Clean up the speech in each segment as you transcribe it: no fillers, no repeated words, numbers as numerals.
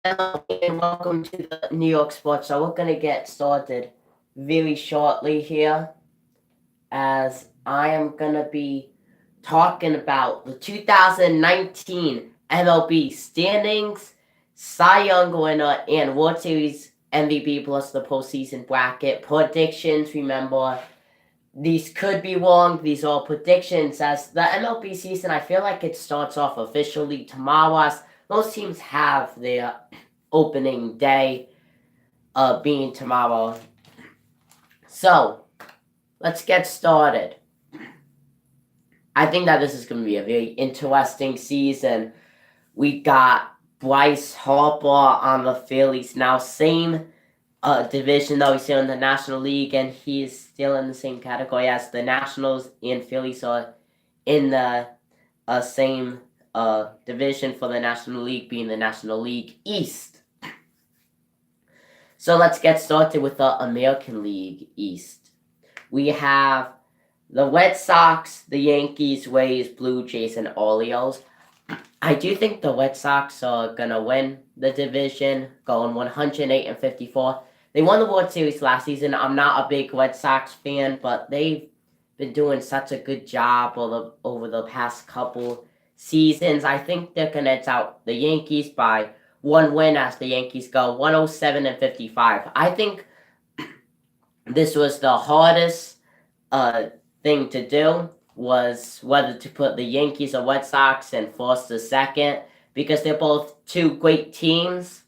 And welcome to the New York Sports. So we're gonna get started very shortly here, as I am gonna be talking about the 2019 MLB standings, Cy Young winner, and World Series MVP plus the postseason bracket predictions. Remember, these could be wrong. These are predictions. As the MLB season, I feel like it starts off officially tomorrow. As most teams have their opening day being tomorrow. So, let's get started. I think that this is going to be a very interesting season. We got Bryce Harper on the Phillies now. Same division, though. He's still in the National League, and he's still in the same category as the Nationals and Phillies are in the same division for the National League, being the National League East. So let's get started with the American League East. We have the Red Sox, the Yankees, Rays, Blue Jays, and Orioles. I do think the Red Sox are going to win the division, going 108-54. They won the World Series last season. I'm not a big Red Sox fan, but they've been doing such a good job over the past couple seasons. I think they're going to edge out the Yankees by one win as the Yankees go 107-55. I think this was the hardest thing to do, was whether to put the Yankees or Red Sox in first or second, because they're both two great teams.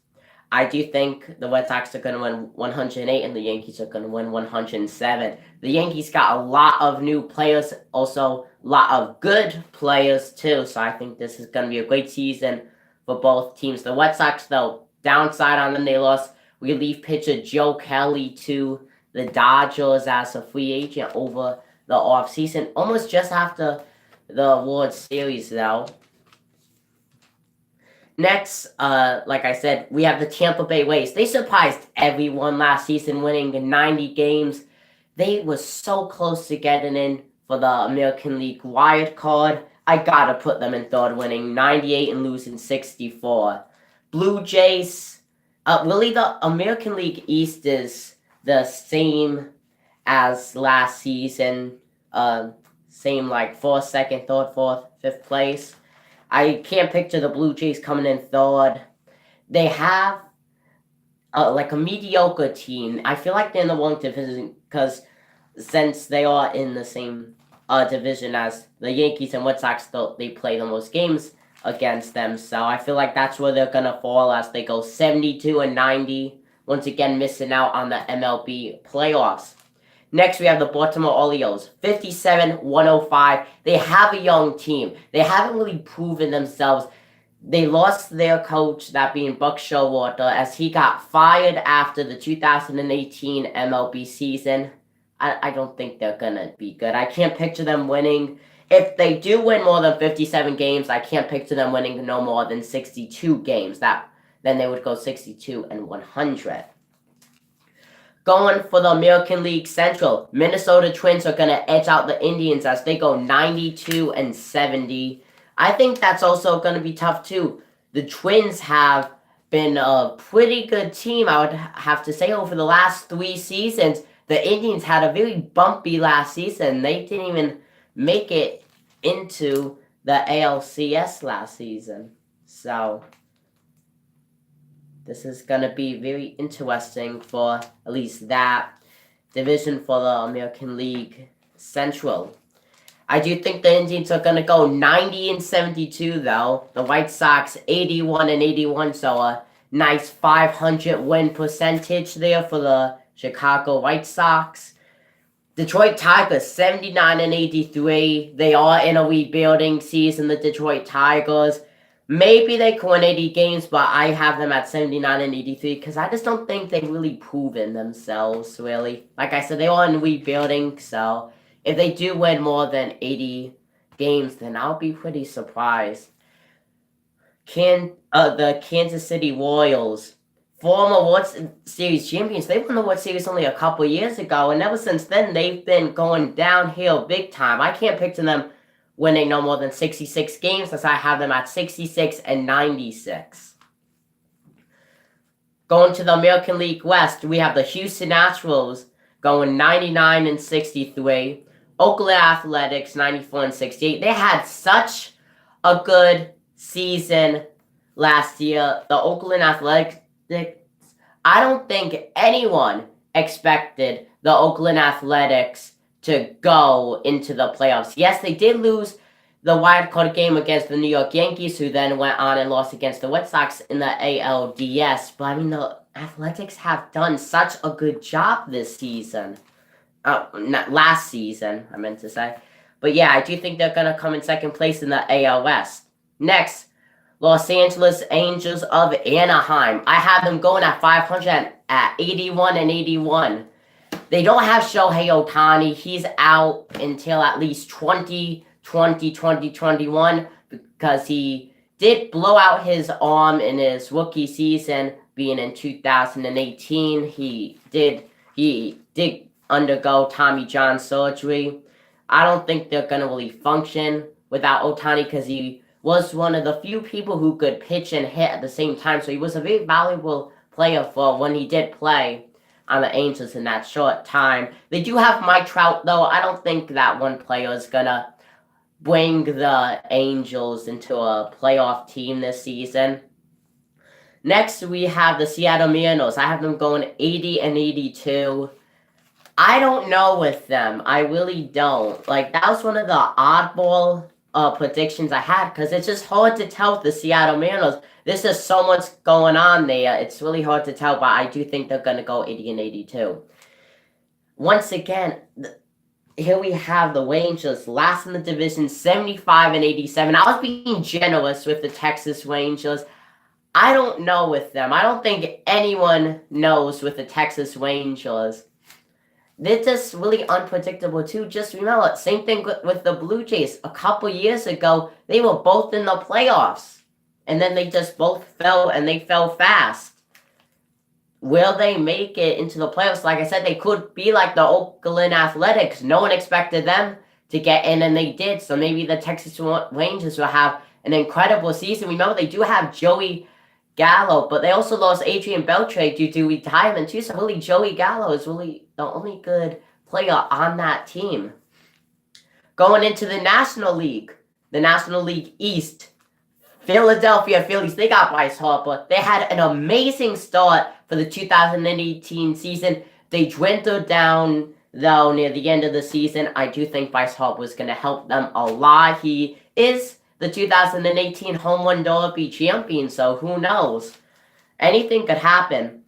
I do think the Red Sox are going to win 108 and the Yankees are going to win 107. The Yankees got a lot of new players, also a lot of good players too, so I think this is going to be a great season for both teams. The Red Sox, though, downside on them, they lost relief pitcher Joe Kelly to the Dodgers as a free agent over the offseason, almost just after the World Series, though. Next, like I said, we have the Tampa Bay Rays. They surprised everyone last season, winning 90 games. They were so close to getting in for the American League wild card. I gotta put them in third, winning 98 and losing 64. Blue Jays, really the American League East is the same as last season. Same like fourth, second, third, fourth, fifth place. I can't picture the Blue Jays coming in third. They have like a mediocre team. I feel like they're in the wrong division because since they are in the same division as the Yankees and Red Sox, they play the most games against them. So I feel like that's where they're gonna fall as they go 72-90. Once again, missing out on the MLB playoffs. Next, we have the Baltimore Orioles, 57-105. They have a young team. They haven't really proven themselves. They lost their coach, that being Buck Showalter, as he got fired after the 2018 MLB season. I don't think they're going to be good. I can't picture them winning. If they do win more than 57 games, I can't picture them winning no more than 62 games. Then they would go 62-100. Going for the American League Central, Minnesota Twins are going to edge out the Indians as they go 92-70. I think that's also going to be tough too. The Twins have been a pretty good team, I would have to say, over the last 3 seasons. The Indians had a very bumpy last season. They didn't even make it into the ALCS last season. So this is going to be very interesting for at least that division for the American League Central. I do think the Indians are going to go 90-72, though. The White Sox 81-81, so a nice 500 win percentage there for the Chicago White Sox. Detroit Tigers 79-83. They are in a rebuilding season, the Detroit Tigers. Maybe they can win 80 games, but I have them at 79-83 because I just don't think they've really proven themselves, really. Like I said, they are in rebuilding, so if they do win more than 80 games, then I'll be pretty surprised. The Kansas City Royals, former World Series champions, they won the World Series only a couple years ago, and ever since then, they've been going downhill big time. I can't picture them winning no more than 66 games, as I have them at 66-96. Going to the American League West, we have the Houston Astros going 99-63. Oakland Athletics 94-68. They had such a good season last year. The Oakland Athletics, I don't think anyone expected the Oakland Athletics to go into the playoffs. Yes, they did lose the wild card game against the New York Yankees, who then went on and lost against the Red Sox in the ALDS. But I mean, the Athletics have done such a good job this season. Not last season, I meant to say. But yeah, I do think they're going to come in second place in the AL West. Next, Los Angeles Angels of Anaheim. I have them going at 500 at 81-81. They don't have Shohei Ohtani. He's out until at least 2021 because he did blow out his arm in his rookie season, being in 2018. He did undergo Tommy John surgery. I don't think they're going to really function without Ohtani because he was one of the few people who could pitch and hit at the same time. So he was a very valuable player for when he did play on the Angels in that short time. They do have Mike Trout, though. I don't think that one player is going to bring the Angels into a playoff team this season. Next, we have the Seattle Mariners. I have them going 80-82. I don't know with them. I really don't. Like, that was one of the oddball predictions I had because it's just hard to tell with the Seattle Mariners. There's just so much going on there. It's really hard to tell, but I do think they're going to go 80-82. Once again, here we have the Rangers, last in the division, 75-87. I was being generous with the Texas Rangers. I don't know with them. I don't think anyone knows with the Texas Rangers. They're just really unpredictable, too. Just remember, same thing with the Blue Jays. A couple years ago, they were both in the playoffs. And then they just both fell, and they fell fast. Will they make it into the playoffs? Like I said, they could be like the Oakland Athletics. No one expected them to get in, and they did. So maybe the Texas Rangers will have an incredible season. We know they do have Joey Gallo, but they also lost Adrian Beltre due to retirement too. So really, Joey Gallo is really the only good player on that team. Going into the National League East, Philadelphia Phillies, they got Bryce Harper. They had an amazing start for the 2018 season. They dwindled down, though, near the end of the season. I do think Bryce Harper is going to help them a lot. He is the 2018 Home Run Derby champion, so who knows? Anything could happen,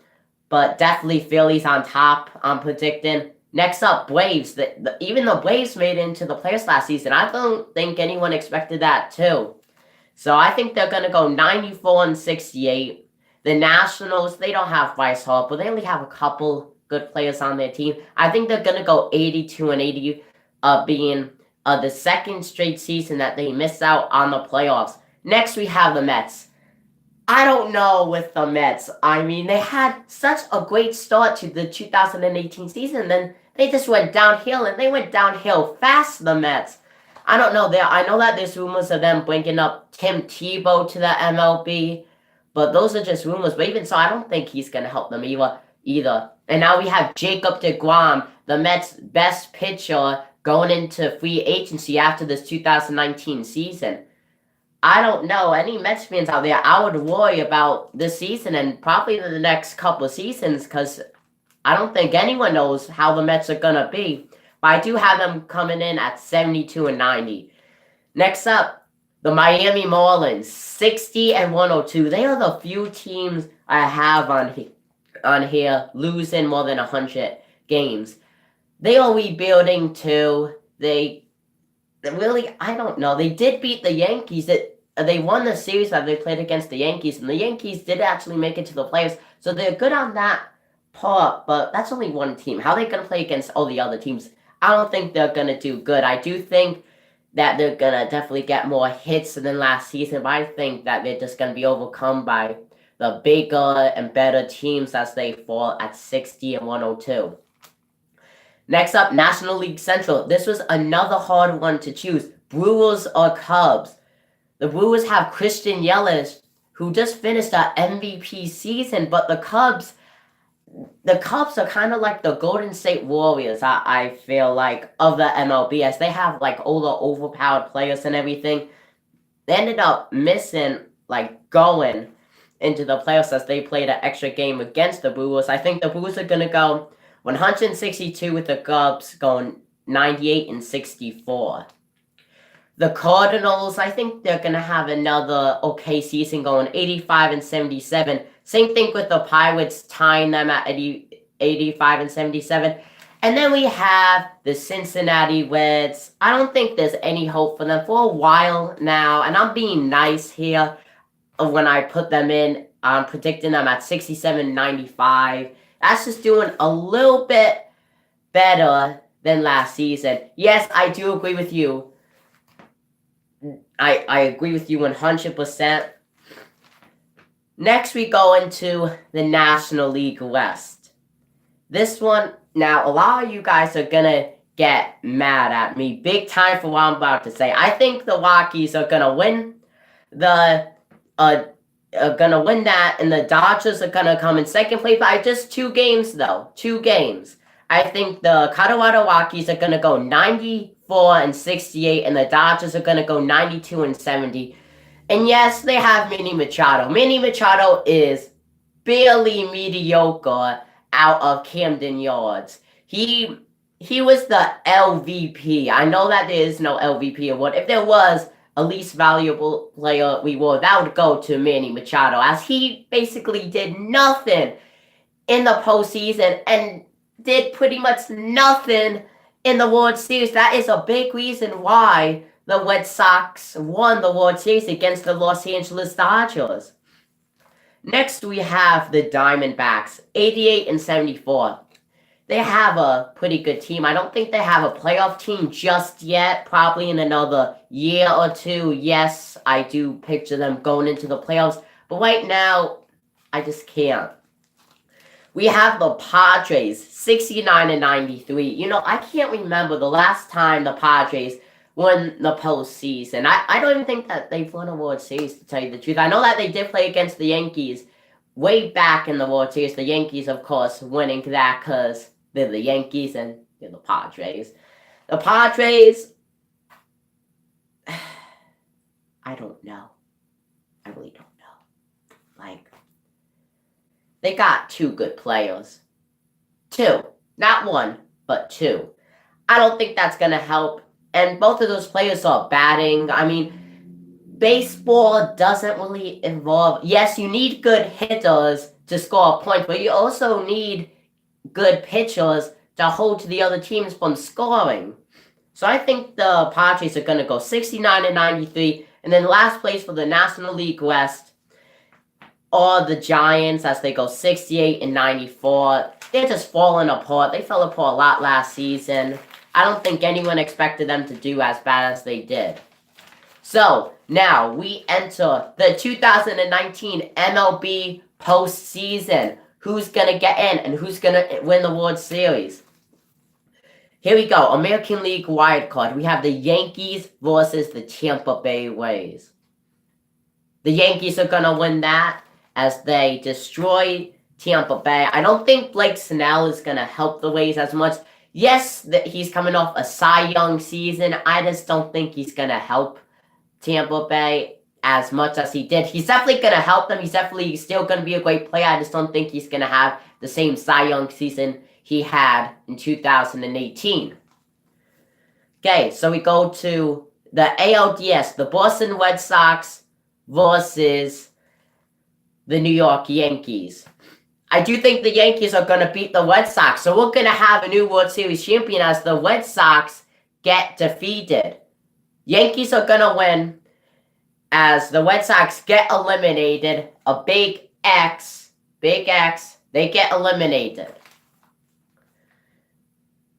but definitely Phillies on top, I'm predicting. Next up, Braves. Even the Braves made it into the playoffs last season. I don't think anyone expected that, too. So I think they're going to go 94-68. The Nationals, they don't have Bryce Harper. They only have a couple good players on their team. I think they're going to go 82-80, being the second straight season that they missed out on the playoffs. Next, we have the Mets. I don't know with the Mets. I mean, they had such a great start to the 2018 season, then they just went downhill, and they went downhill fast, the Mets. I don't know. I know that there's rumors of them bringing up Tim Tebow to the MLB, but those are just rumors. But even so, I don't think he's going to help them either. And now we have Jacob deGrom, the Mets' best pitcher, going into free agency after this 2019 season. I don't know. Any Mets fans out there, I would worry about this season and probably the next couple of seasons because I don't think anyone knows how the Mets are going to be. But I do have them coming in at 72-90. Next up, the Miami Marlins, 60-102. They are the few teams I have on here losing more than 100 games. They are rebuilding too. They really, I don't know. They did beat the Yankees. They won the series that they played against the Yankees, and the Yankees did actually make it to the playoffs. So they're good on that part, but that's only one team. How are they going to play against all the other teams? I don't think they're going to do good. I do think that they're going to definitely get more hits than last season, but I think that they're just going to be overcome by the bigger and better teams as they fall at 60-102. Next up, National League Central. This was another hard one to choose. Brewers or Cubs? The Brewers have Christian Yelich, who just finished an MVP season, but the Cubs are kind of like the Golden State Warriors, I feel like, of the MLB, as they have like all the overpowered players and everything. They ended up missing, like, going into the playoffs as they played an extra game against the Brewers. I think the Brewers are going to go 162 with the Cubs going 98 and 64. The Cardinals, I think they're going to have another okay season going 85 and 77. Same thing with the Pirates, tying them at 85 and 77. And then we have the Cincinnati Reds. I don't think there's any hope for them for a while now. And I'm being nice here when I put them in. I'm predicting them at 67-95. That's just doing a little bit better than last season. Yes, I do agree with you. I agree with you 100%. Next, we go into the National League West. This one, now, a lot of you guys are going to get mad at me big time for what I'm about to say. I think the Rockies are going to win that, and the Dodgers are going to come in second place by just 2 games, though. 2 games. I think the Colorado Rockies are going to go 94 and 68, and the Dodgers are going to go 92 and 70. And yes, they have Manny Machado. Manny Machado is barely mediocre out of Camden Yards. He was the LVP. I know that there is no LVP award. If there was a least valuable player reward, that would go to Manny Machado, as he basically did nothing in the postseason and did pretty much nothing in the World Series. That is a big reason why the Red Sox won the World Series against the Los Angeles Dodgers. Next, we have the Diamondbacks, 88 and 74. They have a pretty good team. I don't think they have a playoff team just yet. Probably in another year or 2. Yes, I do picture them going into the playoffs. But right now, I just can't. We have the Padres, 69 and 93. You know, I can't remember the last time the Padres won the postseason. I don't even think that they've won a World Series, to tell you the truth. I know that they did play against the Yankees way back in the World Series. The Yankees, of course, winning that because they're the Yankees and they're the Padres. The Padres, I don't know. I really don't know. Like, they got 2 good players. 2. Not 1, but 2. I don't think that's going to help. And both of those players are batting. I mean, baseball doesn't really involve... Yes, you need good hitters to score points, but you also need good pitchers to hold the other teams from scoring. So I think the Padres are going to go 69 and 93. And then last place for the National League West are the Giants, as they go 68 and 94. They're just falling apart. They fell apart a lot last season. I don't think anyone expected them to do as bad as they did. So, now we enter the 2019 MLB postseason. Who's going to get in and who's going to win the World Series? Here we go. American League wildcard. We have the Yankees versus the Tampa Bay Rays. The Yankees are going to win that as they destroy Tampa Bay. I don't think Blake Snell is going to help the Rays as much. Yes, he's coming off a Cy Young season. I just don't think he's going to help Tampa Bay as much as he did. He's definitely going to help them. He's definitely still going to be a great player. I just don't think he's going to have the same Cy Young season he had in 2018. Okay, so we go to the ALDS, the Boston Red Sox versus the New York Yankees. I do think the Yankees are going to beat the Red Sox, so we're going to have a new World Series champion as the Red Sox get defeated. Yankees are going to win as the Red Sox get eliminated. A big X, they get eliminated.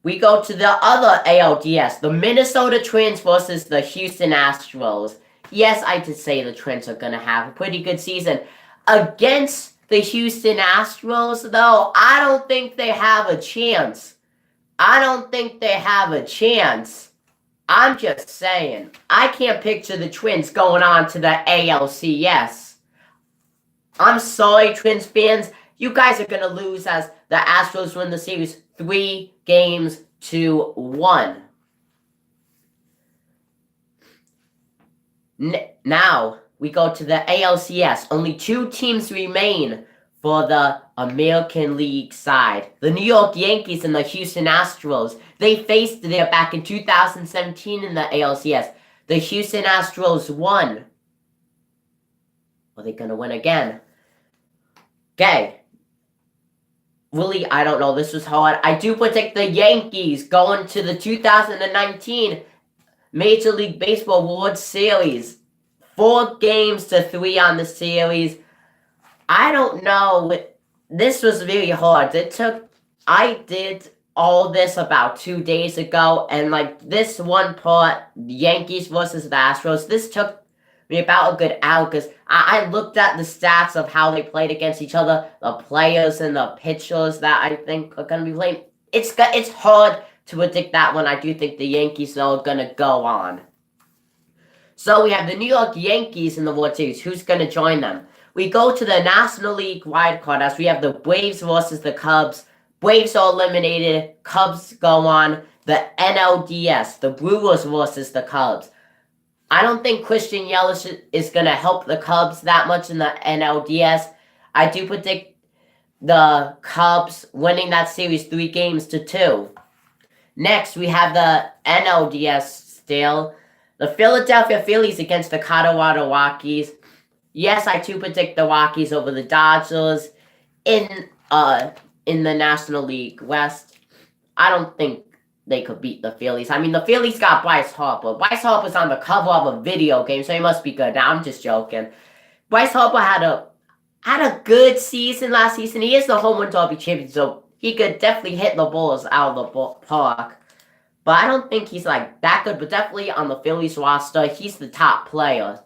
We go to the other ALDS, the Minnesota Twins versus the Houston Astros. Yes, I did say the Twins are going to have a pretty good season. Against the Houston Astros, though, I don't think they have a chance. I'm just saying. I can't picture the Twins going on to the ALCS. I'm sorry, Twins fans. You guys are going to lose as the Astros win the series 3-1. Now, we go to the ALCS. Only 2 teams remain for the American League side. The New York Yankees and the Houston Astros. They faced there back in 2017 in the ALCS. The Houston Astros won. Are they going to win again? Okay. Really, I don't know. This was hard. I do predict the Yankees going to the 2019 Major League Baseball World Series. 4-3 on the series. I don't know. This was really hard. I did all this about 2 days ago, and like this one part, the Yankees versus the Astros, this took me about a good hour because I looked at the stats of how they played against each other, the players and the pitchers that I think are going to be playing. It's hard to predict that one. I do think the Yankees are going to go on. So we have the New York Yankees in the World Series. Who's going to join them? We go to the National League wildcard as we have the Braves versus the Cubs. Braves are eliminated. Cubs go on. The NLDS, the Brewers versus the Cubs. I don't think Christian Yelich is going to help the Cubs that much in the NLDS. I do predict the Cubs winning that series 3-2. Next, we have the NLDS still. The Philadelphia Phillies against the Colorado Rockies. Yes, I do predict the Rockies over the Dodgers in the National League West. I don't think they could beat the Phillies. I mean, the Phillies got Bryce Harper. Bryce Harper's on the cover of a video game, so he must be good. Now, I'm just joking. Bryce Harper had a good season last season. He is the home run derby champion, so he could definitely hit the balls out of the park. But I don't think he's like that good, but definitely on the Phillies roster, he's the top player.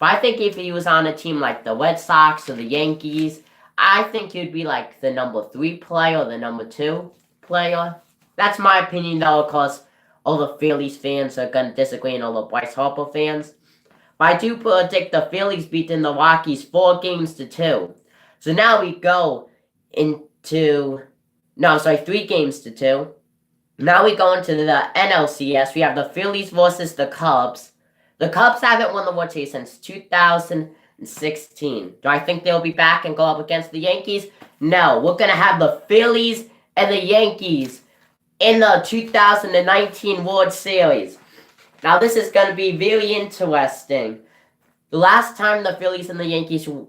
But I think if he was on a team like the Red Sox or the Yankees, I think he'd be like the number 3 player or the number 2 player. That's my opinion, though, of course. All the Phillies fans are going to disagree, and all the Bryce Harper fans. But I do predict the Phillies beating the Rockies 4-2. So now we go into... No, sorry, 3-2. Now we go into the NLCS. We have the Phillies versus the Cubs. The Cubs haven't won the World Series since 2016. Do I think they'll be back and go up against the Yankees? No. We're going to have the Phillies and the Yankees in the 2019 World Series. Now, this is going to be very interesting. The last time the Phillies and the Yankees went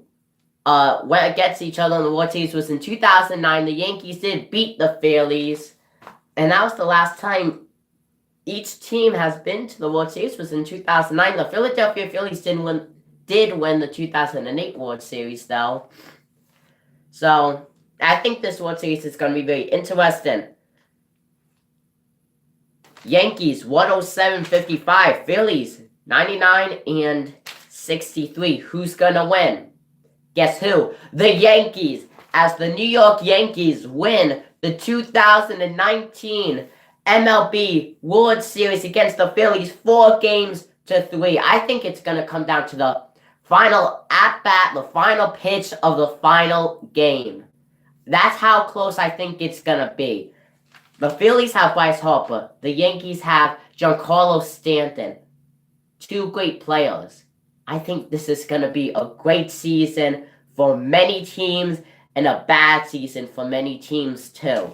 against each other in the World Series was in 2009. The Yankees did beat the Phillies. And that was the last time each team has been to the World Series was in 2009. The Philadelphia Phillies did win the 2008 World Series, though. So, I think this World Series is going to be very interesting. Yankees, 107-55. Phillies, 99-63. Who's going to win? Guess who? The Yankees. As the New York Yankees win the 2019 MLB World Series against the Phillies 4-3. I think it's going to come down to the final at-bat, the final pitch of the final game. That's how close I think it's going to be. The Phillies have Bryce Harper. The Yankees have Giancarlo Stanton. 2 great players. I think this is going to be a great season for many teams and a bad season for many teams too.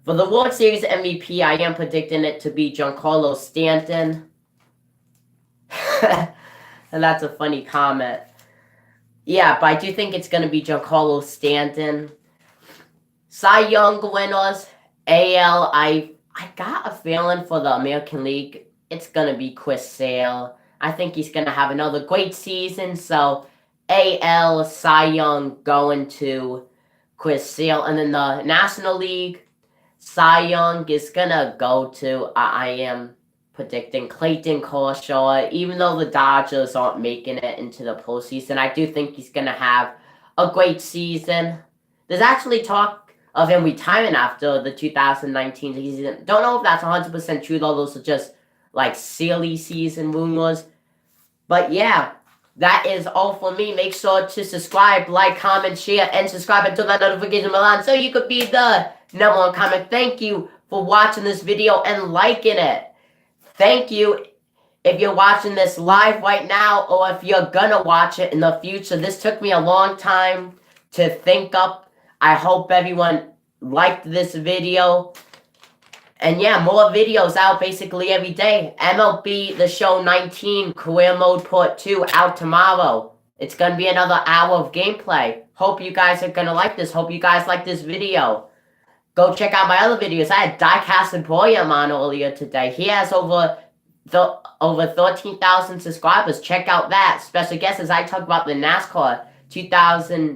For the World Series MVP, I am predicting it to be Giancarlo Stanton. And that's a funny comment. Yeah, but I do think it's going to be Giancarlo Stanton. Cy Young winners, AL, I got a feeling for the American League, it's going to be Chris Sale. I think he's going to have another great season, so AL, Cy Young going to Chris Sale. And then the National League, Cy Young is going to go to, I am predicting Clayton Kershaw. Even though the Dodgers aren't making it into the postseason, I do think he's going to have a great season. There's actually talk of him retiring after the 2019 season. Don't know if that's 100% true, though. Those are just, like, silly season rumors. But, yeah. that is all for me. Make sure to subscribe, like, comment, share, and subscribe and turn that notification bell on so you could be the number one comment. Thank you for watching this video and liking it. Thank you if you're watching this live right now or if you're gonna watch it in the future. This took me a long time to think up. I hope everyone liked this video. And yeah, more videos out basically every day. MLB The Show 19 Career Mode Part 2 out tomorrow. It's going to be another hour of gameplay. Hope you guys are going to like this. Hope you guys like this video. Go check out my other videos. I had Diecast and Boyam on earlier today. He has over 13,000 subscribers. Check out that. Special guests as I talk about the NASCAR 2000